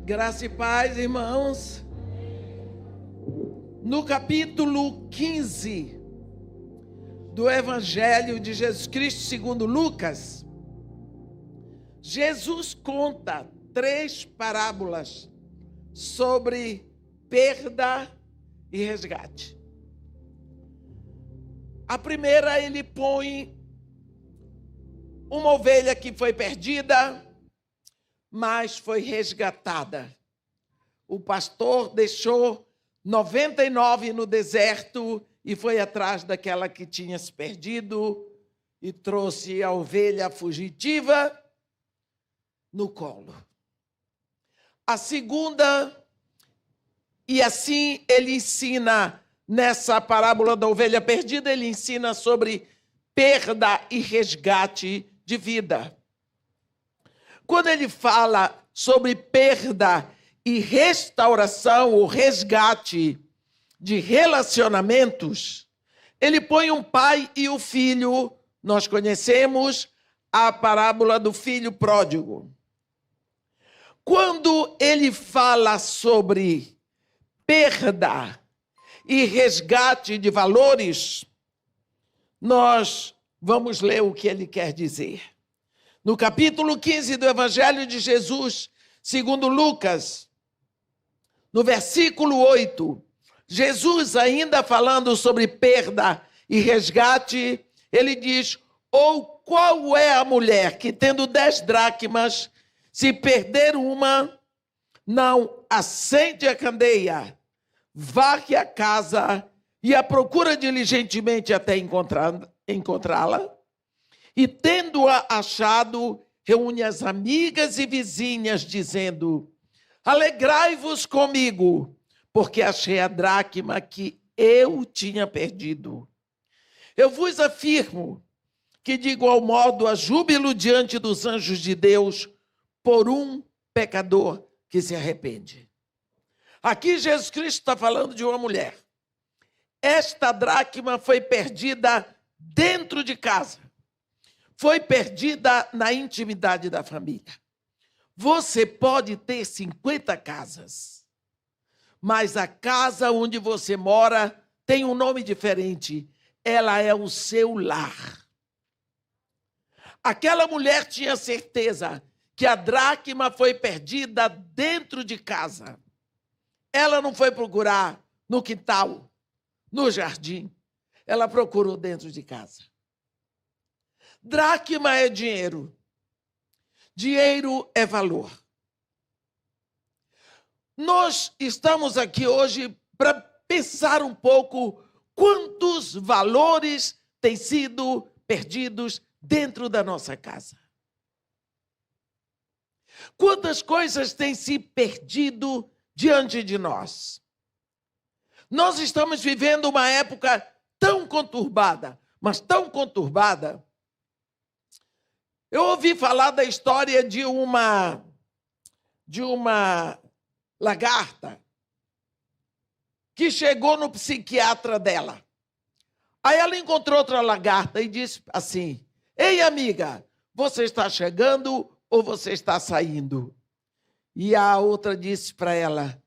Graça e paz, irmãos. No capítulo 15 do Evangelho de Jesus Cristo segundo Lucas, Jesus conta 3 parábolas sobre perda e resgate. A primeira, ele põe uma ovelha que foi perdida, mas foi resgatada. O pastor deixou 99 no deserto e foi atrás daquela que tinha se perdido e trouxe a ovelha fugitiva no colo. A segunda, e assim ele ensina nessa parábola da ovelha perdida, ele ensina sobre perda e resgate de vida. Quando ele fala sobre perda e restauração ou resgate de relacionamentos, ele põe um pai e o filho. Nós conhecemos a parábola do filho pródigo. Quando ele fala sobre perda e resgate de valores, nós vamos ler o que ele quer dizer. No capítulo 15 do Evangelho de Jesus, segundo Lucas, no versículo 8, Jesus, ainda falando sobre perda e resgate, ele diz: ou qual é a mulher que, tendo 10 dracmas, se perder uma, não acende a candeia, varre a casa e a procura diligentemente até encontrá-la? E, tendo-a achado, reúne as amigas e vizinhas, dizendo: alegrai-vos comigo, porque achei a dracma que eu tinha perdido. Eu vos afirmo que, de igual modo, há júbilo diante dos anjos de Deus por um pecador que se arrepende. Aqui Jesus Cristo está falando de uma mulher. Esta dracma foi perdida dentro de casa. Foi perdida na intimidade da família. Você pode ter 50 casas, mas a casa onde você mora tem um nome diferente. Ela é o seu lar. Aquela mulher tinha certeza que a dracma foi perdida dentro de casa. Ela não foi procurar no quintal, no jardim. Ela procurou dentro de casa. Dracma é dinheiro. Dinheiro é valor. Nós estamos aqui hoje para pensar um pouco quantos valores têm sido perdidos dentro da nossa casa. Quantas coisas têm se perdido diante de nós. Nós estamos vivendo uma época tão conturbada, mas tão conturbada. Eu ouvi falar da história de uma lagarta que chegou no psiquiatra dela. Aí ela encontrou outra lagarta e disse assim: ei, amiga, você está chegando ou você está saindo? E a outra disse para ela: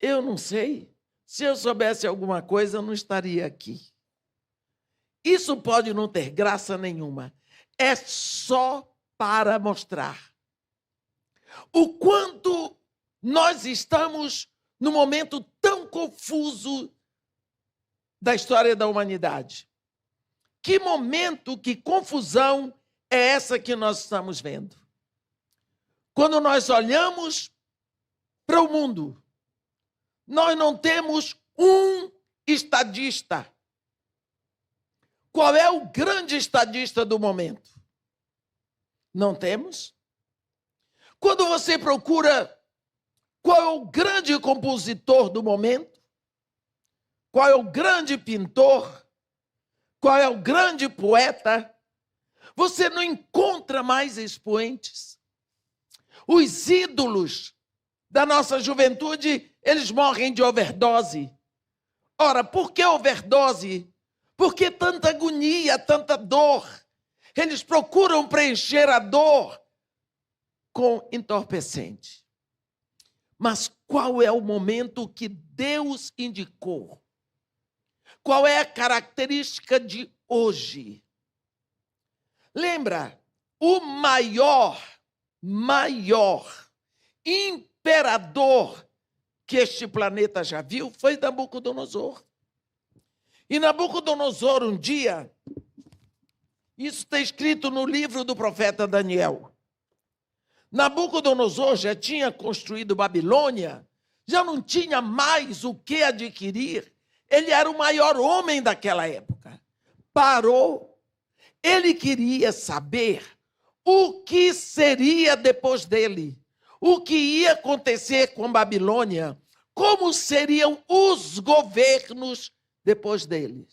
eu não sei. Se eu soubesse alguma coisa, eu não estaria aqui. Isso pode não ter graça nenhuma. É só para mostrar o quanto nós estamos num momento tão confuso da história da humanidade. Que momento, que confusão é essa que nós estamos vendo? Quando nós olhamos para o mundo, nós não temos um estadista. Qual é o grande estadista do momento? Não temos. Quando você procura qual é o grande compositor do momento, qual é o grande pintor, qual é o grande poeta, você não encontra mais expoentes. Os ídolos da nossa juventude, eles morrem de overdose. Ora, por que overdose? Por que tanta agonia, tanta dor? Eles procuram preencher a dor com entorpecente. Mas qual é o momento que Deus indicou? Qual é a característica de hoje? Lembra, o maior imperador que este planeta já viu foi Nabucodonosor. E Nabucodonosor, um dia, isso está escrito no livro do profeta Daniel. Nabucodonosor já tinha construído Babilônia, já não tinha mais o que adquirir. Ele era o maior homem daquela época. Parou. Ele queria saber o que seria depois dele, o que ia acontecer com Babilônia, como seriam os governos depois dele.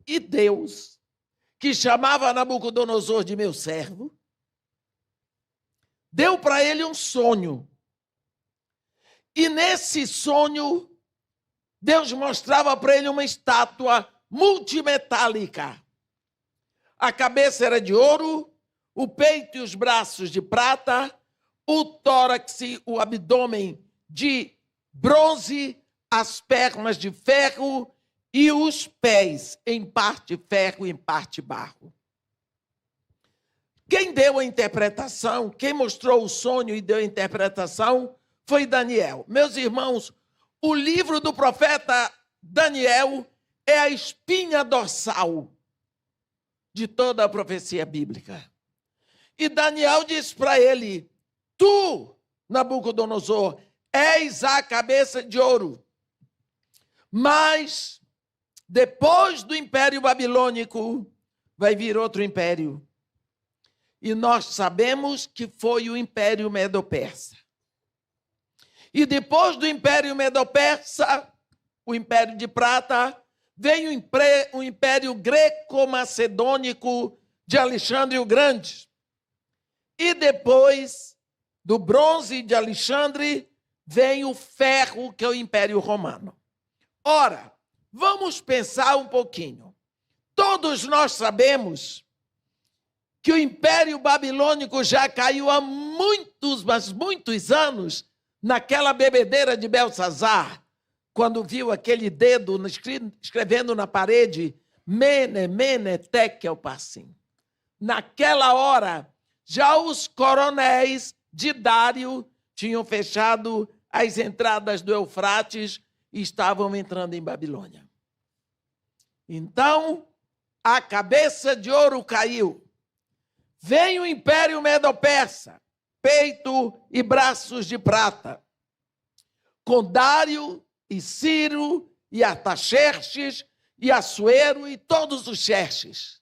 E Deus, que chamava Nabucodonosor de meu servo, deu para ele um sonho. E nesse sonho, Deus mostrava para ele uma estátua multimetálica. A cabeça era de ouro, o peito e os braços de prata, o tórax e o abdômen de bronze, as pernas de ferro e os pés, em parte ferro e em parte barro. Quem deu a interpretação, quem mostrou o sonho e deu a interpretação, foi Daniel. Meus irmãos, o livro do profeta Daniel é a espinha dorsal de toda a profecia bíblica. E Daniel diz para ele: tu, Nabucodonosor, és a cabeça de ouro. Mas, depois do Império Babilônico, vai vir outro império. E nós sabemos que foi o Império Medo-Persa. E depois do Império Medo-Persa, o Império de Prata, vem o Império Greco-Macedônico de Alexandre o Grande. E depois do bronze de Alexandre, vem o ferro, que é o Império Romano. Ora, vamos pensar um pouquinho. Todos nós sabemos que o Império Babilônico já caiu há muitos anos naquela bebedeira de Belsazar, quando viu aquele dedo escrevendo na parede, Mene, Mene, Tekel, Parsim. Naquela hora, já os coronéis de Dário tinham fechado as entradas do Eufrates e estavam entrando em Babilônia. Então, a cabeça de ouro caiu. Vem o Império Medo-Persa, peito e braços de prata, com Dário e Ciro e Artaxerxes e Assuero e todos os Xerxes.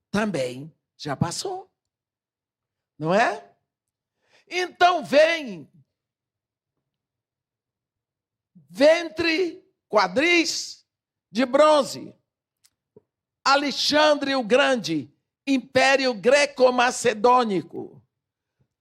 Também já passou, não é? Então vem ventre, quadris de bronze, Alexandre o Grande, Império Greco-Macedônico.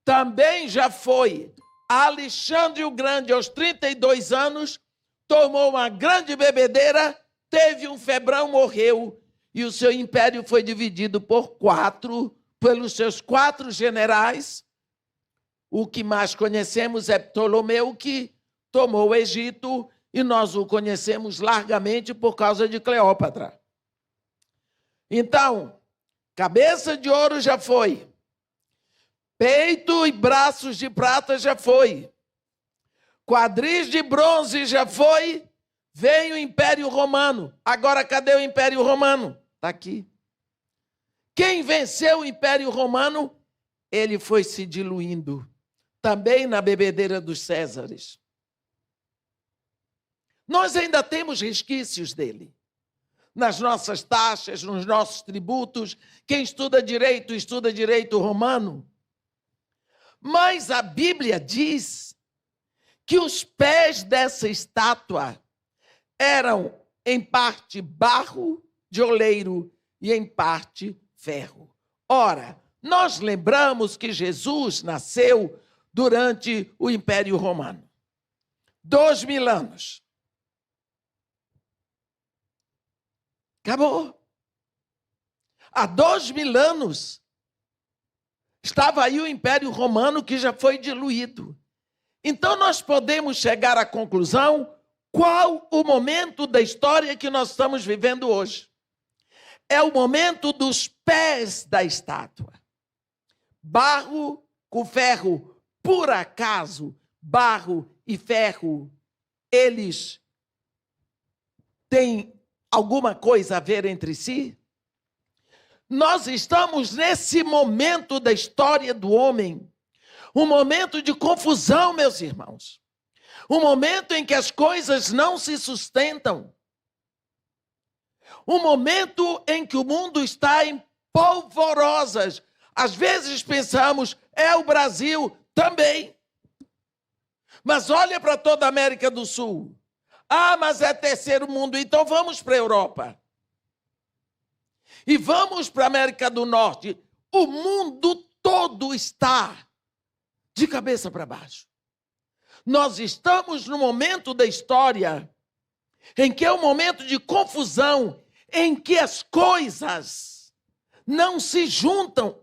Também já foi. Alexandre o Grande, aos 32 anos, tomou uma grande bebedeira, teve um febrão, morreu, e o seu império foi dividido por 4, pelos seus 4 generais. O que mais conhecemos é Ptolomeu, que tomou o Egito, e nós o conhecemos largamente por causa de Cleópatra. Então, cabeça de ouro já foi. Peito e braços de prata já foi. Quadris de bronze já foi. Vem o Império Romano. Agora, cadê o Império Romano? Está aqui. Quem venceu o Império Romano? Ele foi se diluindo. Também na bebedeira dos Césares. Nós ainda temos resquícios dele. Nas nossas taxas, nos nossos tributos. Quem estuda direito romano. Mas a Bíblia diz que os pés dessa estátua eram, em parte, barro de oleiro e, em parte, ferro. Ora, nós lembramos que Jesus nasceu durante o Império Romano. 2000 anos. Acabou. Há 2000 anos estava aí o Império Romano, que já foi diluído. Então nós podemos chegar à conclusão qual o momento da história que nós estamos vivendo hoje. É o momento dos pés da estátua. Barro com ferro, por acaso, barro e ferro, eles têm alguma coisa a ver entre si? Nós estamos nesse momento da história do homem, um momento de confusão, meus irmãos. Um momento em que as coisas não se sustentam. Um momento em que o mundo está em polvorosas. Às vezes pensamos, é o Brasil também. Mas olha para toda a América do Sul. Ah, mas é terceiro mundo, então vamos para a Europa. E vamos para a América do Norte. O mundo todo está de cabeça para baixo. Nós estamos no momento da história em que é um momento de confusão, em que as coisas não se juntam.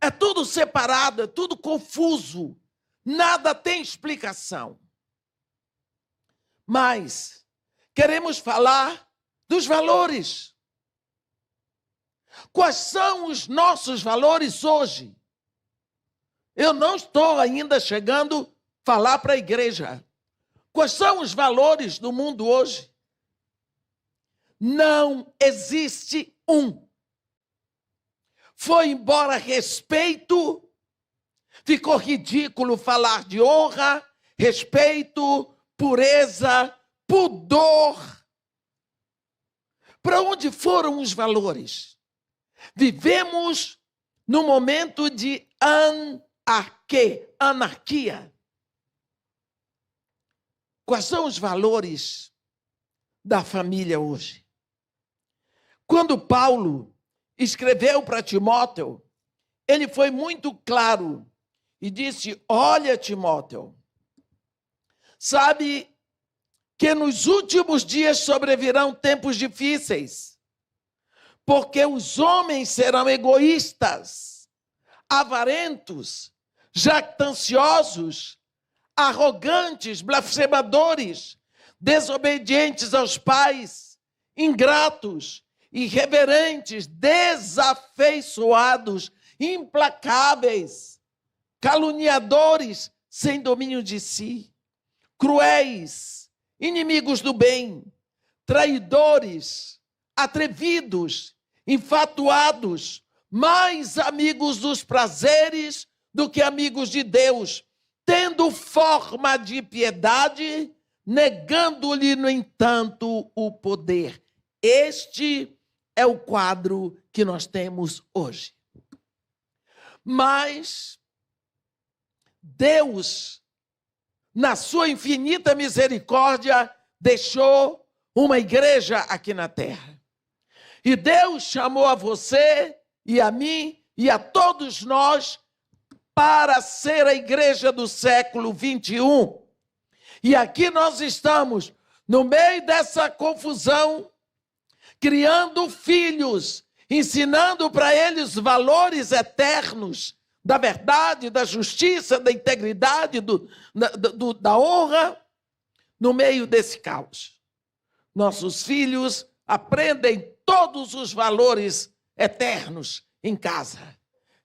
É tudo separado, é tudo confuso. Nada tem explicação. Mas queremos falar dos valores. Quais são os nossos valores hoje? Eu não estou ainda chegando a falar para a igreja. Quais são os valores do mundo hoje? Não existe um. Foi embora respeito, ficou ridículo falar de honra, respeito, pureza, pudor. Para onde foram os valores? Vivemos num momento de anarquia. Quais são os valores da família hoje? Quando Paulo escreveu para Timóteo, ele foi muito claro e disse: olha, Timóteo, sabe que nos últimos dias sobrevirão tempos difíceis, porque os homens serão egoístas, avarentos, jactanciosos, arrogantes, blasfemadores, desobedientes aos pais, ingratos, irreverentes, desafeiçoados, implacáveis, caluniadores, sem domínio de si, cruéis, inimigos do bem, traidores, atrevidos, infatuados, mais amigos dos prazeres do que amigos de Deus, tendo forma de piedade, negando-lhe, no entanto, o poder. Este é o quadro que nós temos hoje. Mas Deus, na sua infinita misericórdia, deixou uma igreja aqui na terra. E Deus chamou a você e a mim e a todos nós para ser a igreja do século 21. E aqui nós estamos, no meio dessa confusão, criando filhos, ensinando para eles valores eternos, da verdade, da justiça, da integridade, da honra, no meio desse caos. Nossos filhos aprendem todos os valores eternos em casa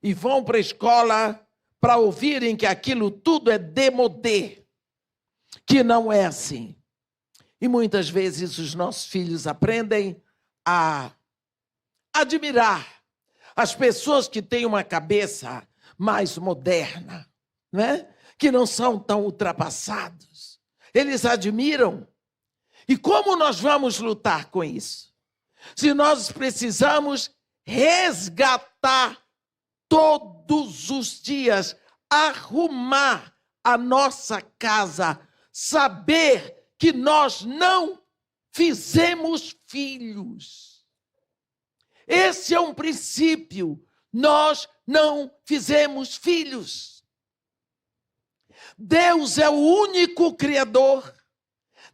e vão para a escola para ouvirem que aquilo tudo é démodé, que não é assim. E muitas vezes os nossos filhos aprendem a admirar as pessoas que têm uma cabeça mais moderna, né? Que não são tão ultrapassados. Eles admiram. E como nós vamos lutar com isso? Se nós precisamos resgatar todos os dias, arrumar a nossa casa, saber que nós não fizemos filhos. Esse é um princípio. Nós não fizemos filhos. Deus é o único Criador.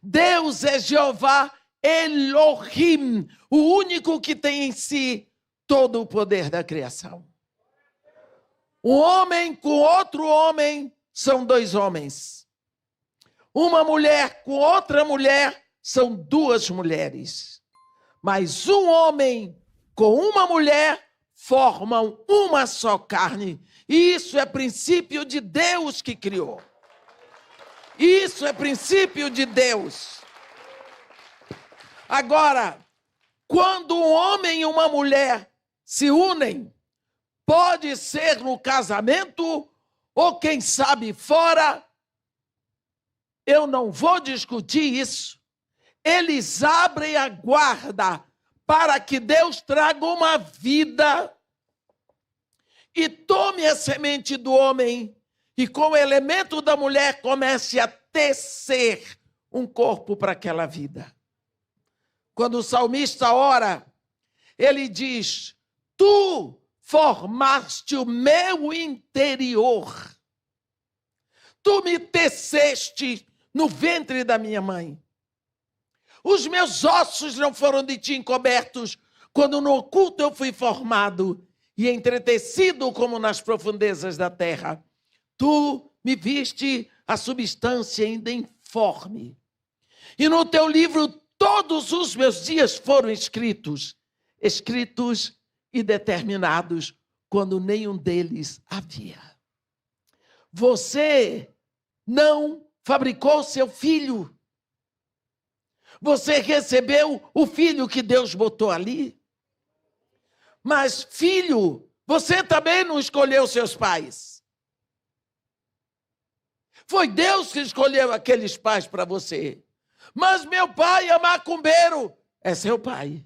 Deus é Jeová Elohim, o único que tem em si todo o poder da criação. Um homem com outro homem são dois homens. Uma mulher com outra mulher são duas mulheres. Mas um homem com uma mulher formam uma só carne. E isso é princípio de Deus que criou. Isso é princípio de Deus. Agora, quando um homem e uma mulher se unem, pode ser no casamento ou quem sabe fora, eu não vou discutir isso. Eles abrem a guarda para que Deus traga uma vida e tome a semente do homem e com o elemento da mulher comece a tecer um corpo para aquela vida. Quando o salmista ora, ele diz: tu formaste o meu interior, tu me teceste no ventre da minha mãe. Os meus ossos não foram de ti encobertos, quando no oculto eu fui formado e entretecido como nas profundezas da terra. Tu me viste a substância ainda informe. E no teu livro todos os meus dias foram escritos e determinados, quando nenhum deles havia. Você não fabricou seu filho. Você recebeu o filho que Deus botou ali. Mas, filho, você também não escolheu seus pais. Foi Deus que escolheu aqueles pais para você. Mas meu pai é macumbeiro. É seu pai.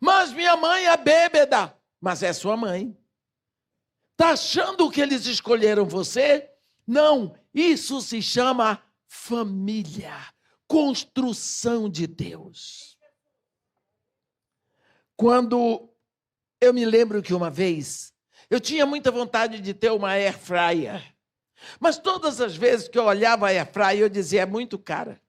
Mas minha mãe é bêbada. Mas é sua mãe. Está achando que eles escolheram você? Não, isso se chama família, construção de Deus. Quando eu me lembro que uma vez, eu tinha muita vontade de ter uma air fryer, mas todas as vezes que eu olhava a air fryer, eu dizia, é muito cara.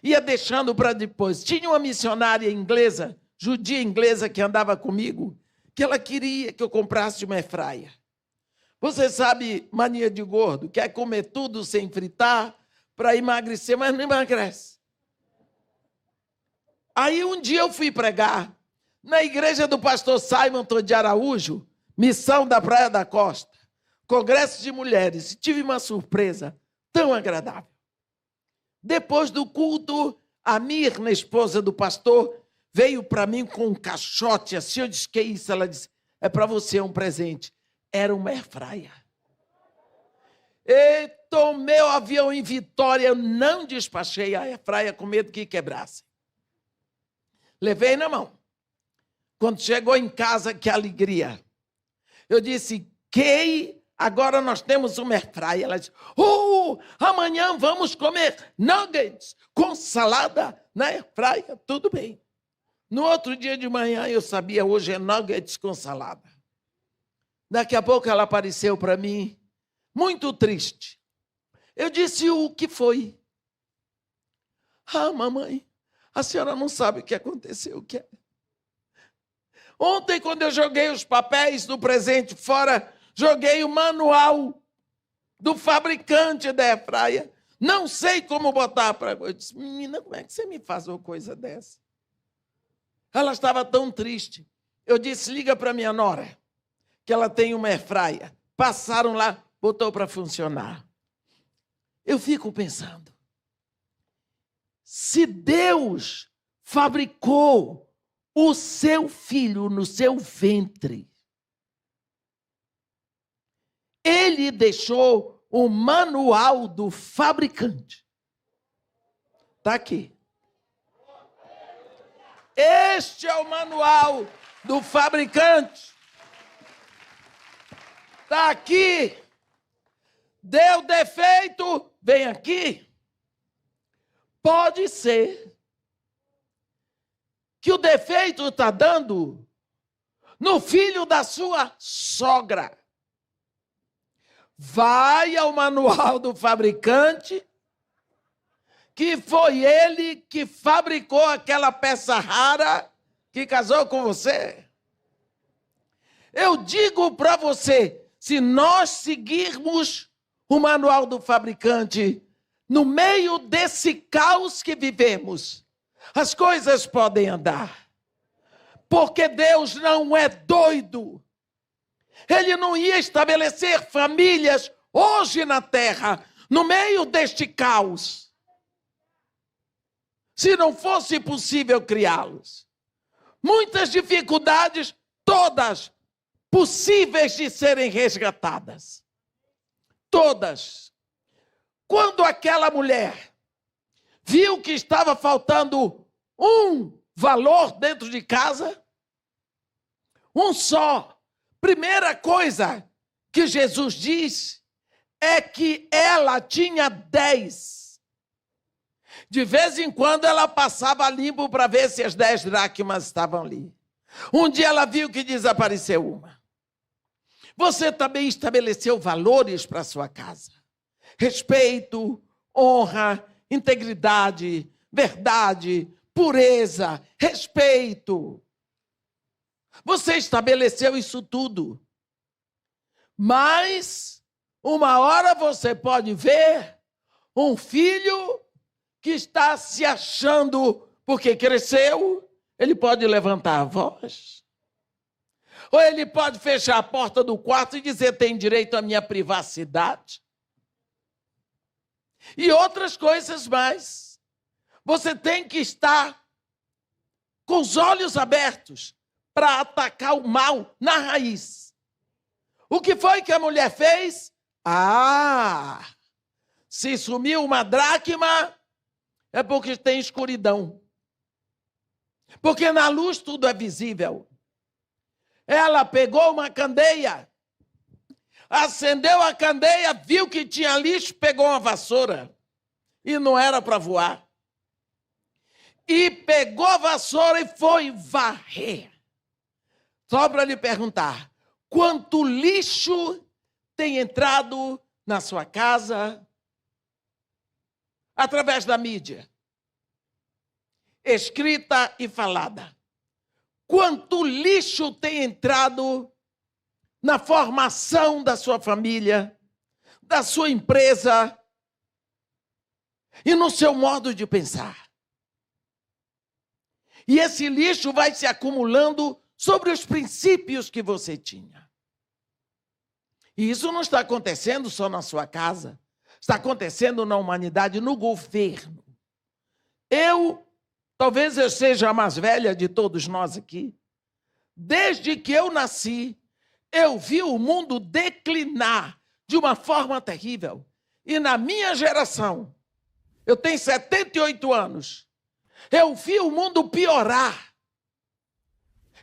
Ia deixando para depois. Tinha uma missionária inglesa, judia inglesa, que andava comigo, que ela queria que eu comprasse uma air fryer. Você sabe, mania de gordo, quer comer tudo sem fritar para emagrecer, mas não emagrece. Aí um dia eu fui pregar na igreja do pastor Simon de Araújo, missão da Praia da Costa, congresso de mulheres, e tive uma surpresa tão agradável. Depois do culto, a Mirna, esposa do pastor, veio para mim com um caixote assim. Eu disse, que é isso? Ela disse, é para você um presente. Era uma air fryer. E tomei o avião em Vitória, eu não despachei a air fryer com medo que quebrasse. Levei na mão. Quando chegou em casa, que alegria. Eu disse, Kay, agora nós temos uma air fryer. Ela disse, amanhã vamos comer nuggets com salada na air fryer. Tudo bem. No outro dia de manhã, eu sabia, hoje é nuggets com salada. Daqui a pouco ela apareceu para mim, muito triste. Eu disse, o que foi? Mamãe, a senhora não sabe o que aconteceu. O que é? Ontem, quando eu joguei os papéis do presente fora, joguei o manual do fabricante da air fryer. Não sei como botar para... Eu disse, menina, como é que você me faz uma coisa dessa? Ela estava tão triste. Eu disse, liga para minha nora, que ela tem uma air fryer. Passaram lá, botou para funcionar. Eu fico pensando, se Deus fabricou o seu filho no seu ventre, ele deixou o manual do fabricante. Está aqui. Este é o manual do fabricante. Está aqui. Deu defeito, vem aqui. Pode ser que o defeito está dando no filho da sua sogra. Vai ao manual do fabricante, que foi ele que fabricou aquela peça rara que casou com você. Eu digo para você, se nós seguirmos o manual do fabricante, no meio desse caos que vivemos, as coisas podem andar. Porque Deus não é doido. Ele não ia estabelecer famílias hoje na terra, no meio deste caos, se não fosse possível criá-los. Muitas dificuldades, todas possíveis de serem resgatadas. Todas. Quando aquela mulher viu que estava faltando um valor dentro de casa, um só. Primeira coisa que Jesus diz é que ela tinha 10. De vez em quando ela passava limpo para ver se as 10 dracmas estavam ali. Um dia ela viu que desapareceu uma. Você também estabeleceu valores para a sua casa. Respeito, honra, integridade, verdade, pureza, respeito. Você estabeleceu isso tudo. Mas, uma hora você pode ver um filho que está se achando porque cresceu, ele pode levantar a voz. Ou ele pode fechar a porta do quarto e dizer, tem direito à minha privacidade. E outras coisas mais. Você tem que estar com os olhos abertos para atacar o mal na raiz. O que foi que a mulher fez? Se sumiu uma dracma, é porque tem escuridão. Porque na luz tudo é visível. Ela pegou uma candeia, acendeu a candeia, viu que tinha lixo, pegou uma vassoura. E não era para voar. E pegou a vassoura e foi varrer. Só para lhe perguntar, quanto lixo tem entrado na sua casa através da mídia, escrita e falada? Quanto lixo tem entrado na formação da sua família, da sua empresa e no seu modo de pensar? E esse lixo vai se acumulando sobre os princípios que você tinha. E isso não está acontecendo só na sua casa, está acontecendo na humanidade, no governo. Talvez eu seja a mais velha de todos nós aqui. Desde que eu nasci, eu vi o mundo declinar de uma forma terrível. E na minha geração, eu tenho 78 anos, eu vi o mundo piorar.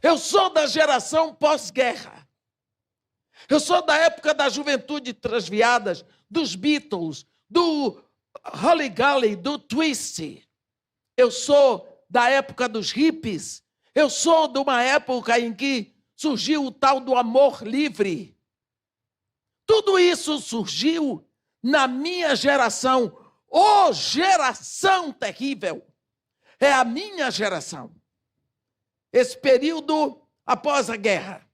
Eu sou da geração pós-guerra. Eu sou da época da juventude transviadas, dos Beatles, do Holly Golly, do Twist. Eu sou da época dos hippies. Eu sou de uma época em que surgiu o tal do amor livre. Tudo isso surgiu na minha geração. Oh, geração terrível! É a minha geração. Esse período após a guerra.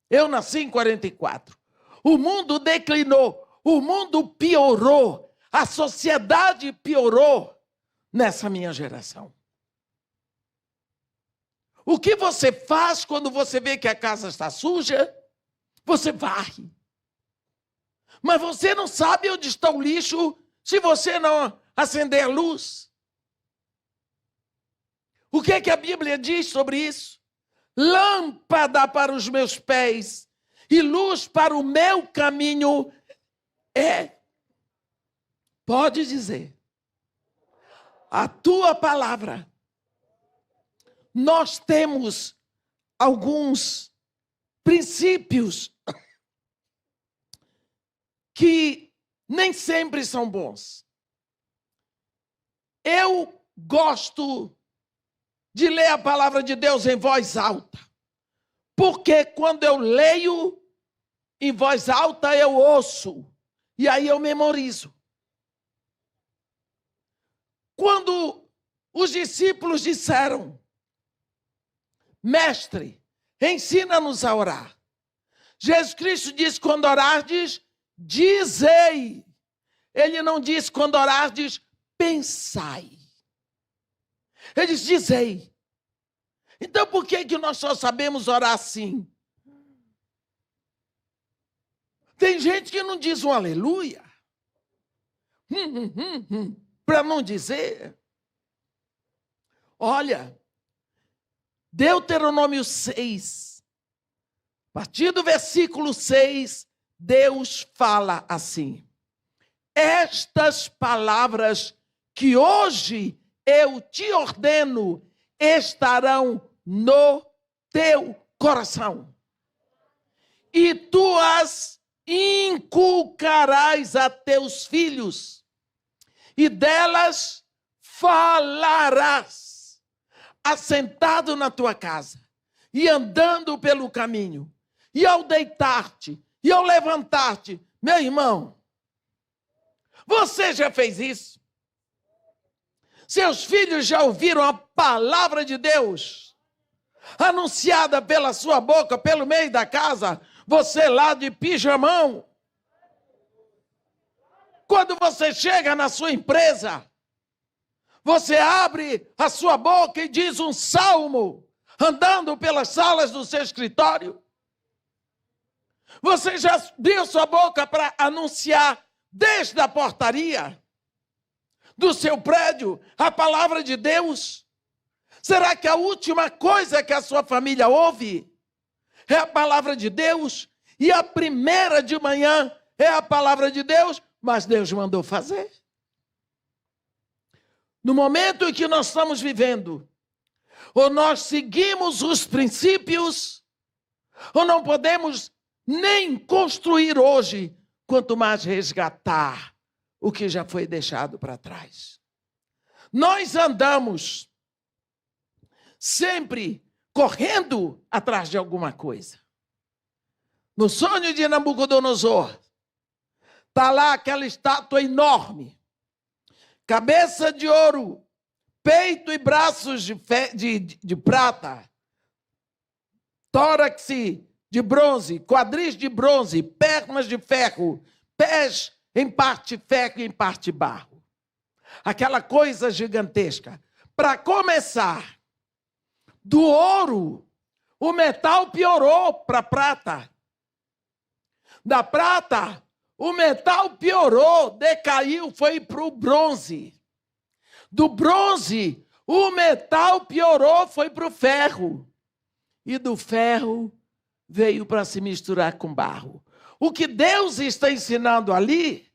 Eu nasci em 44. O mundo declinou, o mundo piorou, a sociedade piorou nessa minha geração. O que você faz quando você vê que a casa está suja? Você varre. Mas você não sabe onde está o lixo se você não acender a luz. O que é que a Bíblia diz sobre isso? Lâmpada para os meus pés e luz para o meu caminho é. Pode dizer. A tua palavra. Nós temos alguns princípios que nem sempre são bons. Eu gosto de ler a palavra de Deus em voz alta, porque quando eu leio em voz alta eu ouço, e aí eu memorizo. Quando os discípulos disseram, mestre, ensina-nos a orar. Jesus Cristo diz, quando orardes, dizei, Ele não diz quando orardes, pensai. Ele diz, dizei. Então por que nós só sabemos orar assim? Tem gente que não diz um aleluia. Para não dizer. Olha, Deuteronômio 6, a partir do versículo 6, Deus fala assim: estas palavras que hoje eu te ordeno estarão no teu coração, e tu as inculcarás a teus filhos, e delas falarás, assentado na tua casa, e andando pelo caminho, e ao deitar-te, e ao levantar-te. Meu irmão, você já fez isso? Seus filhos já ouviram a palavra de Deus, anunciada pela sua boca, pelo meio da casa, você lá de pijamão. Quando você chega na sua empresa, você abre a sua boca e diz um salmo, andando pelas salas do seu escritório. Você já abriu sua boca para anunciar desde a portaria do seu prédio a palavra de Deus? Será que a última coisa que a sua família ouve é a palavra de Deus? E a primeira de manhã é a palavra de Deus? Mas Deus mandou fazer. No momento em que nós estamos vivendo, ou nós seguimos os princípios, ou não podemos nem construir hoje, quanto mais resgatar o que já foi deixado para trás. Nós andamos sempre correndo atrás de alguma coisa. No sonho de Nabucodonosor, está lá aquela estátua enorme, cabeça de ouro, peito e braços de prata, tórax de bronze, quadris de bronze, pernas de ferro, pés em parte ferro e em parte barro. Aquela coisa gigantesca. Para começar, do ouro, o metal piorou para a prata. Da prata, o metal piorou, decaiu, foi para o bronze. Do bronze, o metal piorou, foi para o ferro. E do ferro, veio para se misturar com barro. O que Deus está ensinando ali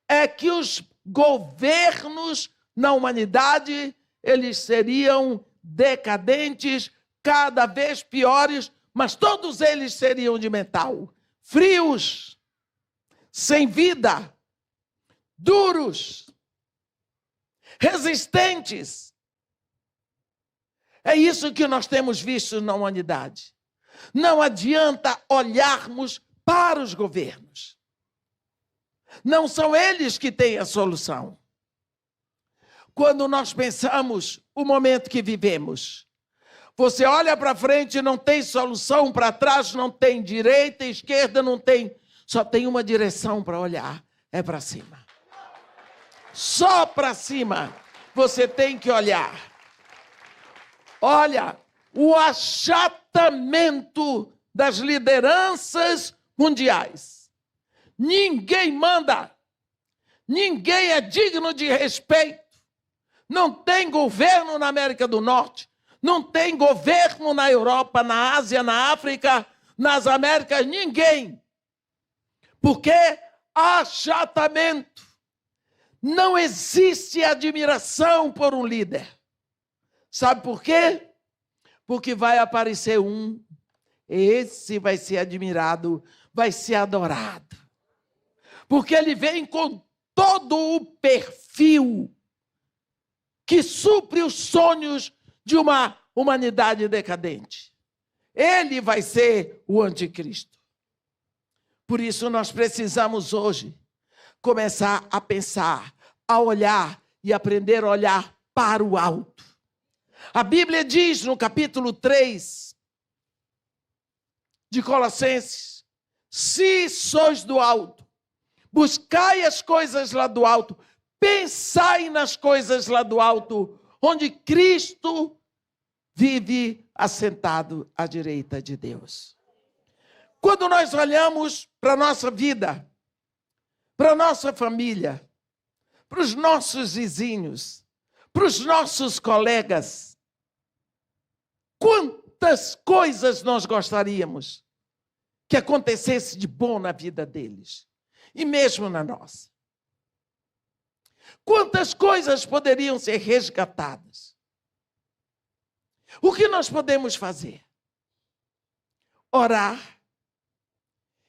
é que os governos na humanidade, eles seriam decadentes, cada vez piores, mas todos eles seriam de metal. Frios, sem vida, duros, resistentes. É isso que nós temos visto na humanidade. Não adianta olharmos para os governos. Não são eles que têm a solução. Quando nós pensamos o momento que vivemos, você olha para frente e não tem solução, para trás não tem, direita, esquerda não tem, só tem uma direção para olhar, é para cima. Só para cima você tem que olhar. Olha, o achatamento das lideranças mundiais. Ninguém manda, ninguém é digno de respeito. Não tem governo na América do Norte, não tem governo na Europa, na Ásia, na África, nas Américas, ninguém. Porque achatamento. Não existe admiração por um líder. Sabe por quê? Porque vai aparecer um, esse vai ser admirado, vai ser adorado. Porque ele vem com todo o perfil que supre os sonhos de uma humanidade decadente. Ele vai ser o anticristo. Por isso nós precisamos hoje começar a pensar, a olhar e aprender a olhar para o alto. A Bíblia diz no capítulo 3 de Colossenses: se sois do alto, Buscai as coisas lá do alto. Pensai nas coisas lá do alto, onde Cristo vive assentado à direita de Deus. Quando nós olhamos para a nossa vida, para a nossa família, para os nossos vizinhos, para os nossos colegas, quantas coisas nós gostaríamos que acontecesse de bom na vida deles, e mesmo na nossa. Quantas coisas poderiam ser resgatadas? O que nós podemos fazer? Orar.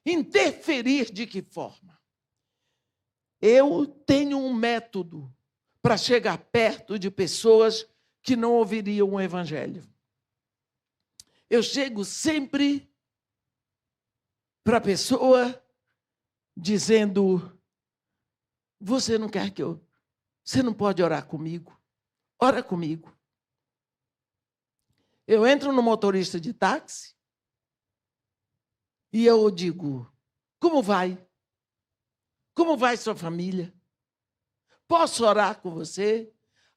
Interferir de que forma? Eu tenho um método para chegar perto de pessoas que não ouviriam o evangelho. Eu chego sempre para a pessoa dizendo: você não quer que você não pode orar comigo? Ora comigo. Eu entro no motorista de táxi e eu digo: como vai? Como vai sua família? Posso orar com você?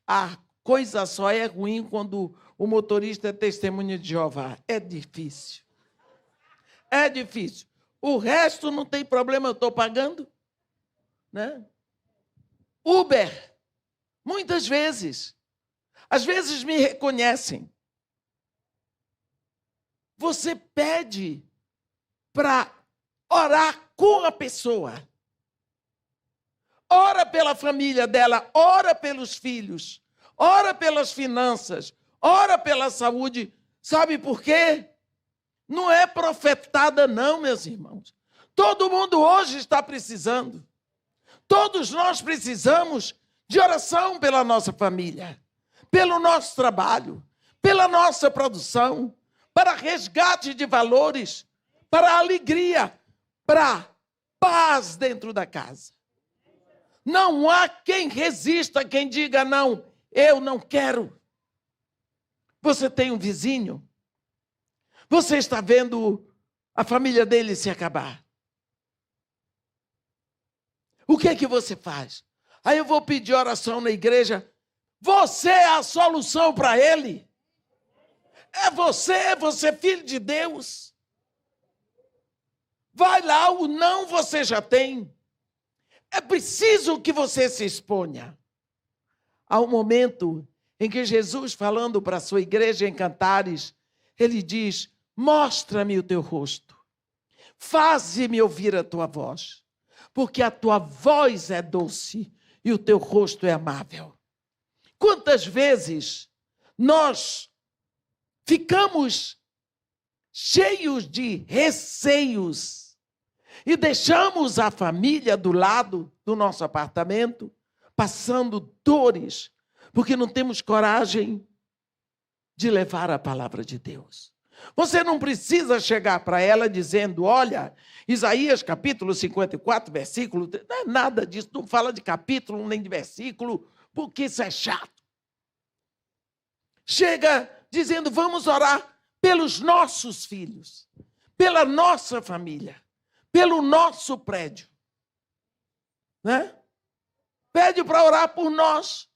A coisa só é ruim quando o motorista é testemunha de Jeová. É difícil. É difícil. O resto não tem problema, eu estou pagando. Né? Uber, muitas vezes. Às vezes me reconhecem. Você pede para orar com a pessoa. Ora pela família dela, ora pelos filhos, ora pelas finanças, ora pela saúde. Sabe por quê? Não é profetada não, meus irmãos. Todo mundo hoje está precisando. Todos nós precisamos de oração pela nossa família, pelo nosso trabalho, pela nossa produção, para resgate de valores, para alegria, para paz dentro da casa. Não há quem resista, quem diga não, eu não quero. Você tem um vizinho, você está vendo a família dele se acabar. O que é que você faz? Aí eu vou pedir oração na igreja. Você é a solução para ele. É você filho de Deus. Vai lá, o não você já tem. É preciso que você se exponha. Há um momento em que Jesus, falando para a sua igreja em Cantares, ele diz: mostra-me o teu rosto, faze-me ouvir a tua voz, porque a tua voz é doce e o teu rosto é amável. Quantas vezes nós ficamos cheios de receios e deixamos a família do lado do nosso apartamento, passando dores, porque não temos coragem de levar a palavra de Deus. Você não precisa chegar para ela dizendo: olha, Isaías capítulo 54, versículo... Não é nada disso, não fala de capítulo nem de versículo, porque isso é chato. Chega dizendo: vamos orar pelos nossos filhos, pela nossa família, pelo nosso prédio. Né? Pede para orar por nós.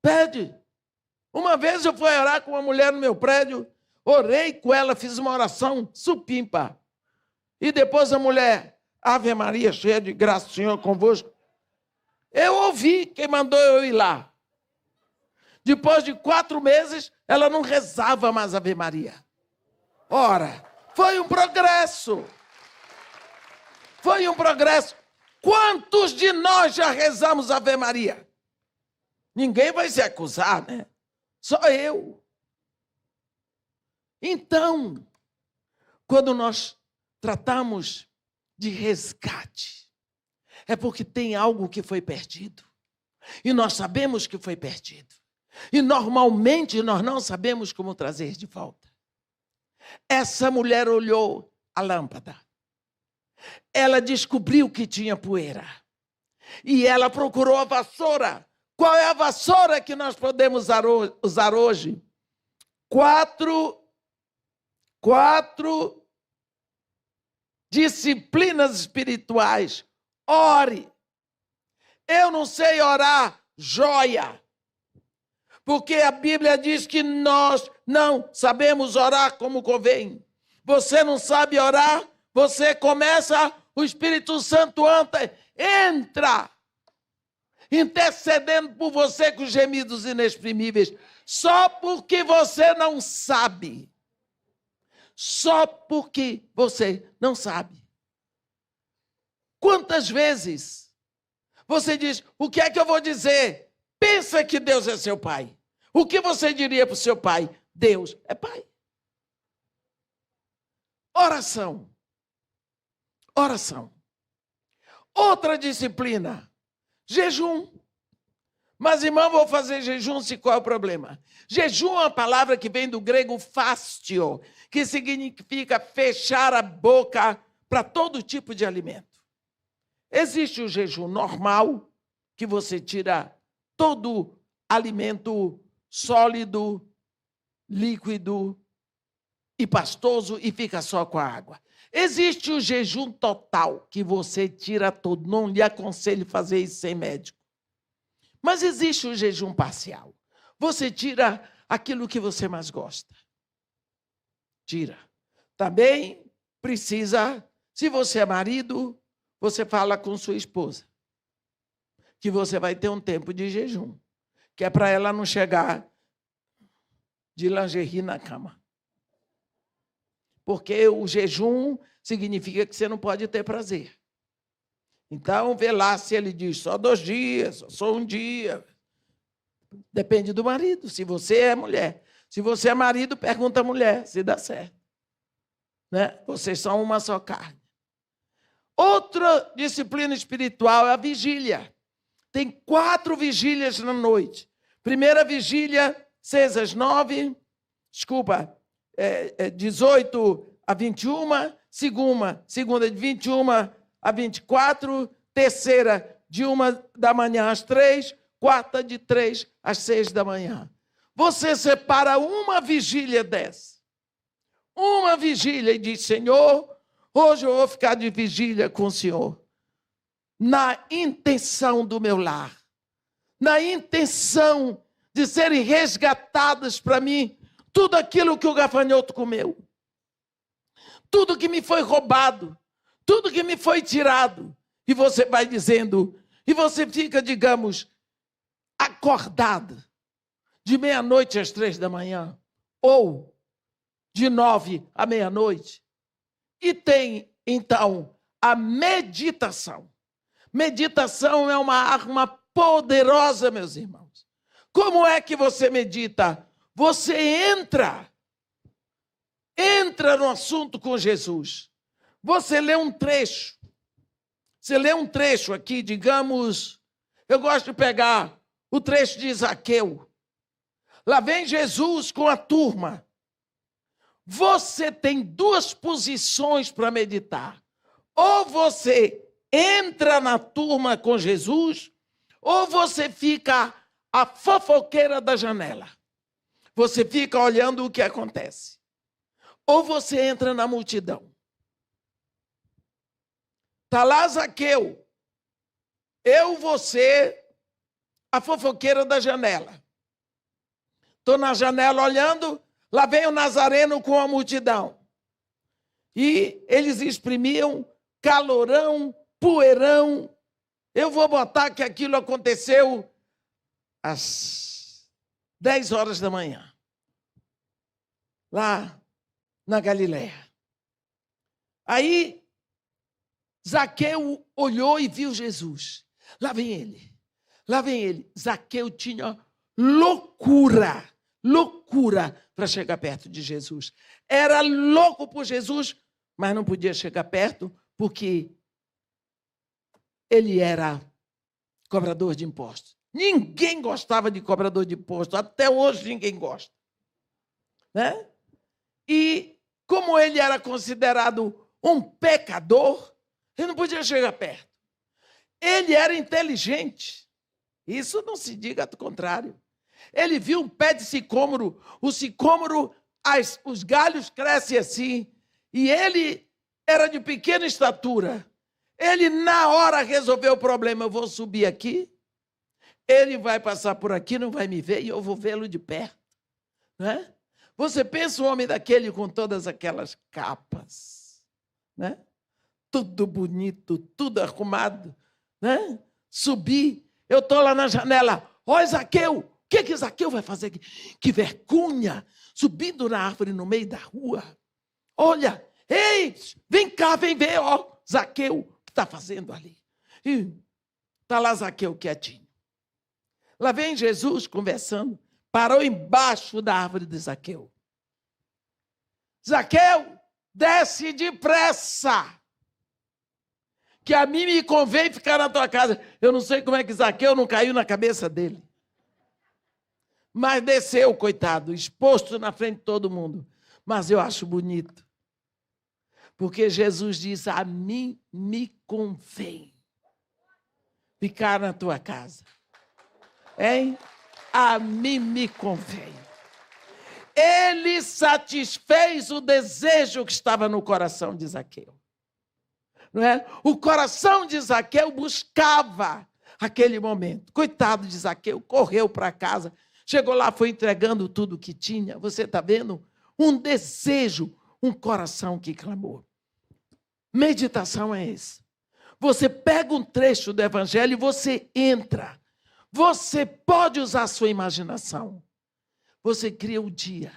Pede. Uma vez eu fui orar com uma mulher no meu prédio, orei com ela, fiz uma oração supimpa. E depois a mulher: Ave Maria, cheia de graça, o Senhor convosco. Eu ouvi quem mandou eu ir lá. Depois de 4 meses, ela não rezava mais Ave Maria. Ora, foi um progresso. Foi um progresso. Quantos de nós já rezamos Ave Maria? Ninguém vai se acusar, né? Só eu. Então, quando nós tratamos de resgate, é porque tem algo que foi perdido. E nós sabemos que foi perdido. E normalmente nós não sabemos como trazer de volta. Essa mulher olhou a lâmpada. Ela descobriu que tinha poeira. E ela procurou a vassoura. Qual é a vassoura que nós podemos usar hoje? Quatro disciplinas espirituais ore. Eu não sei orar, joia. Porque a Bíblia diz que nós não sabemos orar como convém. Você não sabe orar, você começa, o Espírito Santo entra, intercedendo por você com gemidos inexprimíveis, só porque você não sabe. Só porque você não sabe. Quantas vezes você diz, o que é que eu vou dizer? Pensa que Deus é seu pai. O que você diria para o seu pai? Deus é pai. Oração. Oração. Outra disciplina, jejum. Mas, irmão, vou fazer jejum, se qual é o problema? Jejum é uma palavra que vem do grego fastio, que significa fechar a boca para todo tipo de alimento. Existe o jejum normal, que você tira todo alimento sólido, líquido e pastoso e fica só com a água. Existe o jejum total, que você tira todo. Não lhe aconselho fazer isso sem médico. Mas existe o jejum parcial. Você tira aquilo que você mais gosta. Tira. Também precisa, se você é marido, você fala com sua esposa que você vai ter um tempo de jejum, que é para ela não chegar de lingerie na cama. Porque o jejum significa que você não pode ter prazer. Então, vê lá se ele diz só 2 dias, só 1 dia. Depende do marido, se você é mulher. Se você é marido, pergunta à mulher se dá certo. Né? Vocês são uma só carne. Outra disciplina espiritual é a vigília. Tem 4 vigílias na noite. Primeira vigília, 6 às 9, 18 a 21, segunda de 21 a 24, terceira de 1 da manhã às 3, quarta de 3 às 6 da manhã. Você separa uma vigília dessa. Uma vigília e diz, Senhor, hoje eu vou ficar de vigília com o Senhor. Na intenção do meu lar. Na intenção de serem resgatadas para mim tudo aquilo que o gafanhoto comeu. Tudo que me foi roubado. Tudo que me foi tirado. E você vai dizendo, e você fica, digamos, acordado de meia-noite às 3 da manhã, ou de 9 à meia-noite. E tem, então, a meditação. Meditação é uma arma poderosa, meus irmãos. Como é que você medita? Você entra no assunto com Jesus. Você lê um trecho. Você lê um trecho aqui, digamos, eu gosto de pegar o trecho de Zaqueu. Lá vem Jesus com a turma. Você tem 2 posições para meditar. Ou você entra na turma com Jesus, ou você fica a fofoqueira da janela. Você fica olhando o que acontece. Ou você entra na multidão. Está lá Zaqueu. Eu, você, a fofoqueira da janela. Estou na janela olhando, lá vem o Nazareno com a multidão. E eles exprimiam calorão, poeirão. Eu vou botar que aquilo aconteceu às 10 horas da manhã. Lá na Galileia. Aí, Zaqueu olhou e viu Jesus. Lá vem ele. Lá vem ele. Zaqueu tinha loucura para chegar perto de Jesus. Era louco por Jesus, mas não podia chegar perto porque ele era cobrador de impostos. Ninguém gostava de cobrador de impostos. Até hoje ninguém gosta. Né? E como ele era considerado um pecador, ele não podia chegar perto. Ele era inteligente. Isso não se diga ao contrário. Ele viu um pé de sicômoro. O sicômoro, os galhos crescem assim. E ele era de pequena estatura. Ele na hora resolveu o problema. Eu vou subir aqui, ele vai passar por aqui, não vai me ver e eu vou vê-lo de perto. Né? Você pensa um homem daquele com todas aquelas capas, né? Tudo bonito, tudo arrumado, né? Subir, eu estou lá na janela, ó Zaqueu, o que Zaqueu vai fazer aqui? Que vergonha, subindo na árvore no meio da rua. Olha, ei, vem cá, vem ver, ó, Zaqueu, o que está fazendo ali? Está lá Zaqueu quietinho. Lá vem Jesus conversando, parou embaixo da árvore de Zaqueu. Zaqueu, desce depressa, que a mim me convém ficar na tua casa. Eu não sei como é que Zaqueu não caiu na cabeça dele. Mas desceu, coitado, exposto na frente de todo mundo. Mas eu acho bonito. Porque Jesus diz, a mim me convém ficar na tua casa. Hein? A mim me convém. Ele satisfez o desejo que estava no coração de Zaqueu. Não é? O coração de Zaqueu buscava aquele momento. Coitado de Zaqueu, correu para casa, chegou lá, foi entregando tudo o que tinha. Você está vendo? Um desejo, um coração que clamou. Meditação é esse. Você pega um trecho do Evangelho e você entra. Você pode usar a sua imaginação. Você cria o dia.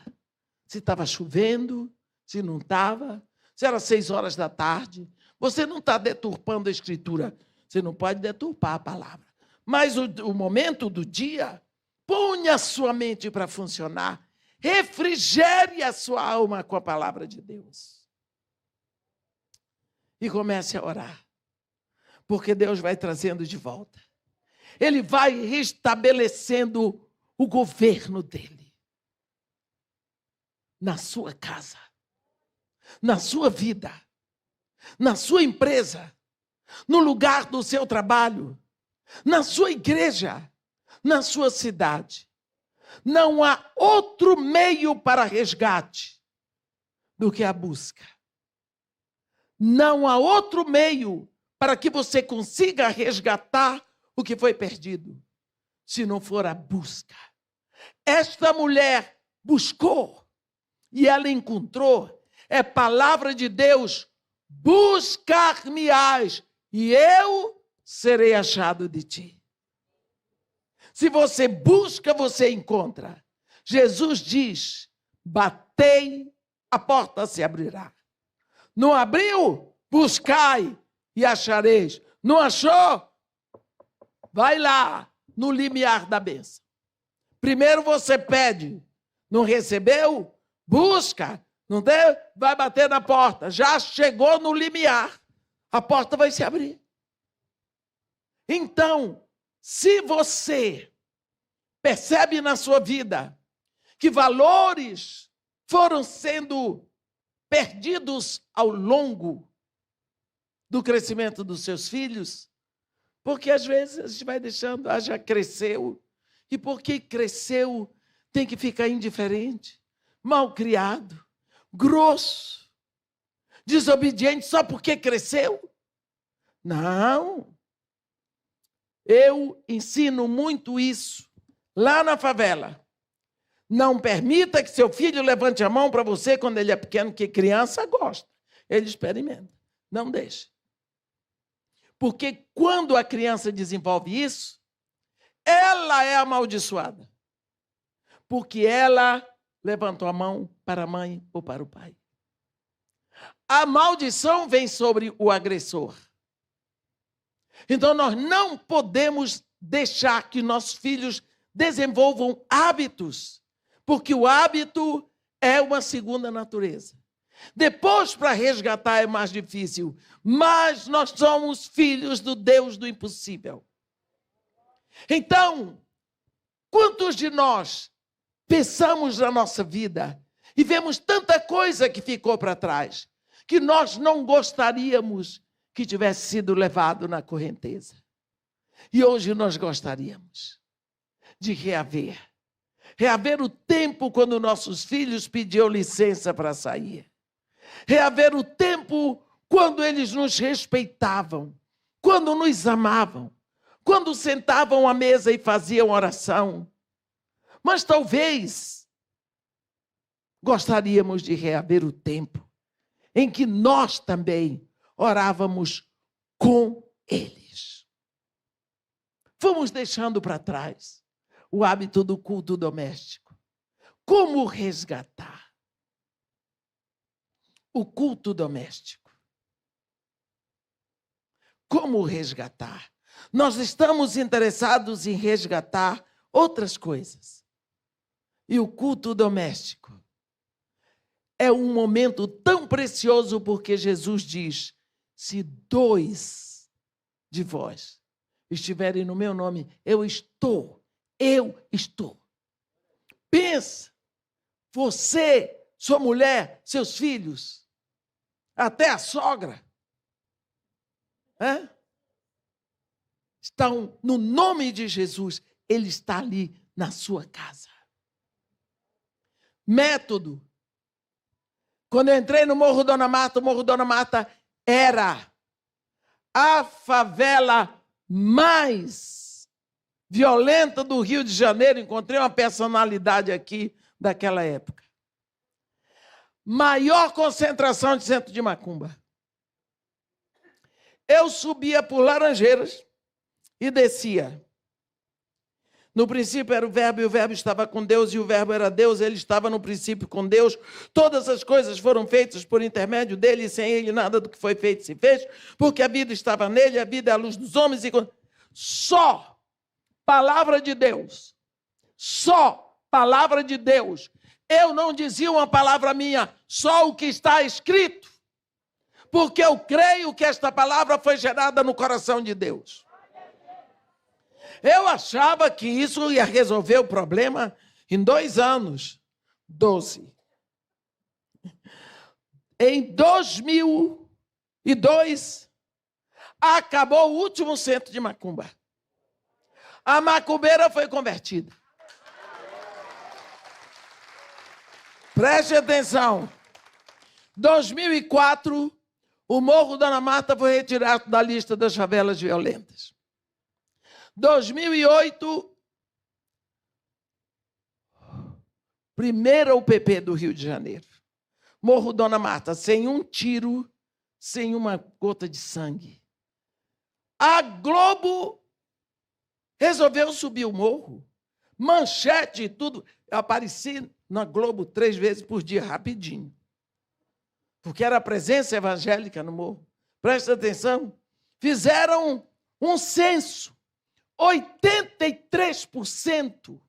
Se estava chovendo, se não estava, se era 6 horas da tarde. Você não está deturpando a Escritura. Você não pode deturpar a palavra. Mas o momento do dia, ponha a sua mente para funcionar. Refrigere a sua alma com a palavra de Deus. E comece a orar. Porque Deus vai trazendo de volta. Ele vai restabelecendo o governo dele. Na sua casa. Na sua vida. Na sua empresa. No lugar do seu trabalho. Na sua igreja. Na sua cidade. Não há outro meio para resgate do que a busca. Não há outro meio para que você consiga resgatar o que foi perdido, se não for a busca. Esta mulher buscou e ela encontrou. É palavra de Deus. Buscar-me-ás e eu serei achado de ti. Se você busca, você encontra. Jesus diz, batei, a porta se abrirá. Não abriu? Buscai e achareis. Não achou? Vai lá no limiar da bênção. Primeiro você pede. Não recebeu? Busca. Não deu? Vai bater na porta. Já chegou no limiar. A porta vai se abrir. Então, se você percebe na sua vida que valores foram sendo perdidos ao longo do crescimento dos seus filhos, porque às vezes a gente vai deixando, já cresceu, e porque cresceu tem que ficar indiferente, mal criado, grosso, desobediente só porque cresceu? Não. Eu ensino muito isso lá na favela. Não permita que seu filho levante a mão para você quando ele é pequeno, que criança gosta. Ele experimenta. Não deixe. Porque quando a criança desenvolve isso, ela é amaldiçoada. Porque ela levantou a mão para a mãe ou para o pai. A maldição vem sobre o agressor. Então nós não podemos deixar que nossos filhos desenvolvam hábitos, porque o hábito é uma segunda natureza. Depois, para resgatar é mais difícil, mas nós somos filhos do Deus do impossível. Então, quantos de nós pensamos na nossa vida e vemos tanta coisa que ficou para trás, que nós não gostaríamos que tivesse sido levado na correnteza. E hoje nós gostaríamos de reaver. Reaver o tempo quando nossos filhos pediam licença para sair. Reaver o tempo quando eles nos respeitavam, quando nos amavam, quando sentavam à mesa e faziam oração. Mas talvez gostaríamos de reaver o tempo em que nós também orávamos com eles. Fomos deixando para trás o hábito do culto doméstico. Como resgatar o culto doméstico? Como resgatar? Nós estamos interessados em resgatar outras coisas. E o culto doméstico é um momento tão precioso porque Jesus diz: se 2 de vós estiverem no meu nome, eu estou. Pensa, você, sua mulher, seus filhos, até a sogra, estão no nome de Jesus, ele está ali na sua casa. Método. Quando eu entrei no Morro Dona Marta, o Morro Dona Marta era a favela mais violenta do Rio de Janeiro. Encontrei uma personalidade aqui daquela época. Maior concentração de centro de macumba. Eu subia por Laranjeiras e descia. No princípio era o Verbo, e o Verbo estava com Deus, e o Verbo era Deus, ele estava no princípio com Deus. Todas as coisas foram feitas por intermédio dele, e sem ele nada do que foi feito se fez, porque a vida estava nele, a vida é a luz dos homens. Só palavra de Deus. Só palavra de Deus. Eu não dizia uma palavra minha, só o que está escrito. Porque eu creio que esta palavra foi gerada no coração de Deus. Eu achava que isso ia resolver o problema em 2 anos. 12. Em 2002, acabou o último centro de macumba. A macumbeira foi convertida. Preste atenção. 2004, o Morro Dona Marta foi retirado da lista das favelas violentas. 2008, primeira UPP do Rio de Janeiro. Morro Dona Marta, sem um tiro, sem uma gota de sangue. A Globo resolveu subir o morro. Manchete e tudo. Eu apareci na Globo 3 vezes por dia, rapidinho. Porque era a presença evangélica no morro. Presta atenção. Fizeram um censo. 83%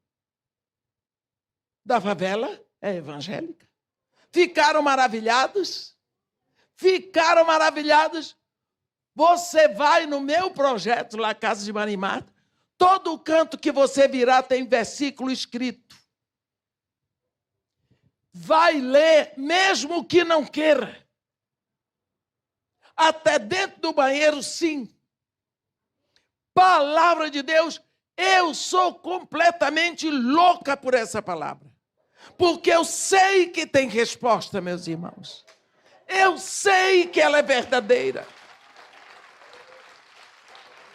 da favela é evangélica. Ficaram maravilhados? Ficaram maravilhados? Você vai no meu projeto lá, Casa de Marimata, todo canto que você virar tem versículo escrito. Vai ler, mesmo que não queira. Até dentro do banheiro, sim. Palavra de Deus, eu sou completamente louca por essa palavra. Porque eu sei que tem resposta, meus irmãos. Eu sei que ela é verdadeira.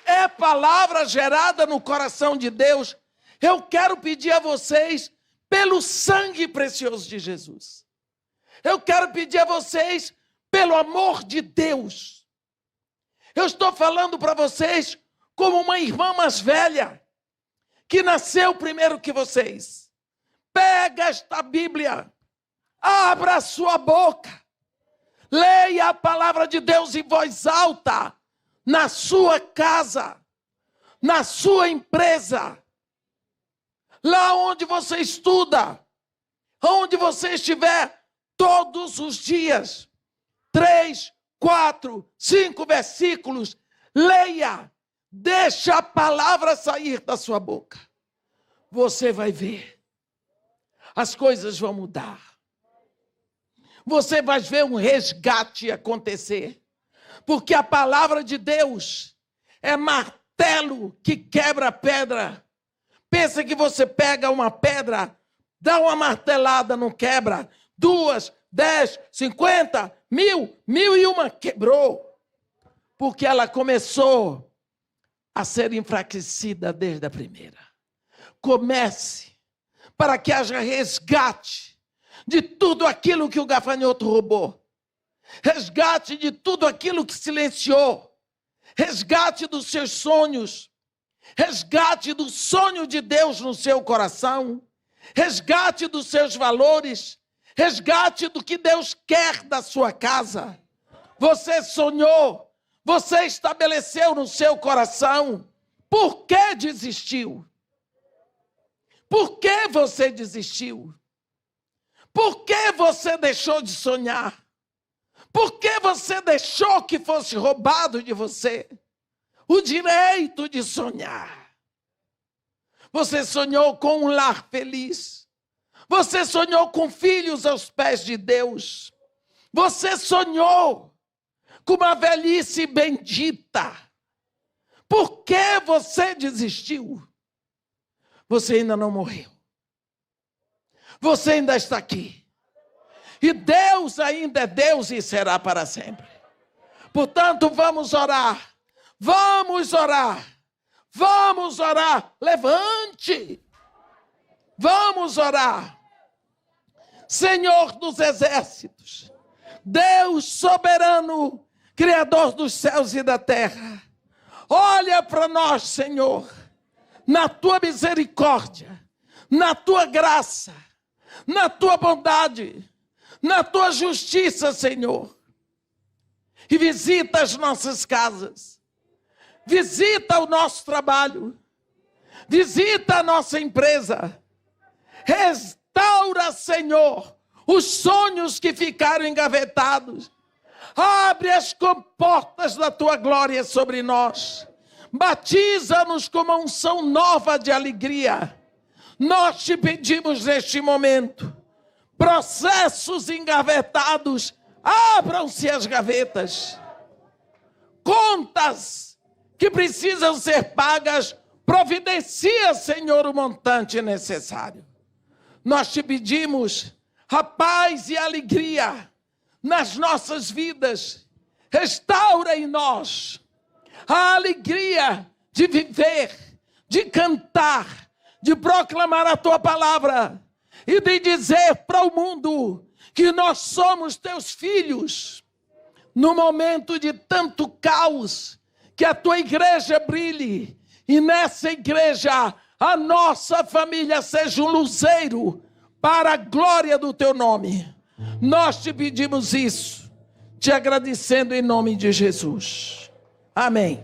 É palavra gerada no coração de Deus. Eu quero pedir a vocês, pelo sangue precioso de Jesus. Eu quero pedir a vocês, pelo amor de Deus. Eu estou falando para vocês como uma irmã mais velha, que nasceu primeiro que vocês. Pega esta Bíblia, abra a sua boca, leia a palavra de Deus em voz alta, na sua casa, na sua empresa, lá onde você estuda, onde você estiver, todos os dias, 3, 4, 5 versículos, leia. Deixa a palavra sair da sua boca. Você vai ver. As coisas vão mudar. Você vai ver um resgate acontecer. Porque a palavra de Deus é martelo que quebra a pedra. Pensa que você pega uma pedra, dá uma martelada, não quebra. 2, 10, 50, 1000, 1001, quebrou. Porque ela começou a ser enfraquecida desde a primeira. Comece para que haja resgate de tudo aquilo que o gafanhoto roubou. Resgate de tudo aquilo que silenciou. Resgate dos seus sonhos. Resgate do sonho de Deus no seu coração. Resgate dos seus valores. Resgate do que Deus quer da sua casa. Você sonhou. Você estabeleceu no seu coração. Por que desistiu? Por que você desistiu? Por que você deixou de sonhar? Por que você deixou que fosse roubado de você o direito de sonhar? Você sonhou com um lar feliz. Você sonhou com filhos aos pés de Deus. Você sonhou com uma velhice bendita. Por que você desistiu? Você ainda não morreu. Você ainda está aqui. E Deus ainda é Deus e será para sempre. Portanto, vamos orar. Vamos orar. Vamos orar. Levante. Vamos orar. Senhor dos exércitos, Deus soberano, Criador dos céus e da terra, olha para nós, Senhor, na tua misericórdia, na tua graça, na tua bondade, na tua justiça, Senhor. E visita as nossas casas, visita o nosso trabalho, visita a nossa empresa, restaura, Senhor, os sonhos que ficaram engavetados. Abre as comportas da tua glória sobre nós. Batiza-nos com uma unção nova de alegria. Nós te pedimos neste momento, processos engavetados, abram-se as gavetas. Contas que precisam ser pagas, providencia, Senhor, o montante necessário. Nós te pedimos a paz e a alegria nas nossas vidas. Restaura em nós a alegria de viver, de cantar, de proclamar a tua palavra e de dizer para o mundo que nós somos teus filhos. No momento de tanto caos, que a tua igreja brilhe e nessa igreja a nossa família seja um luzeiro para a glória do teu nome. Nós te pedimos isso, te agradecendo em nome de Jesus. Amém.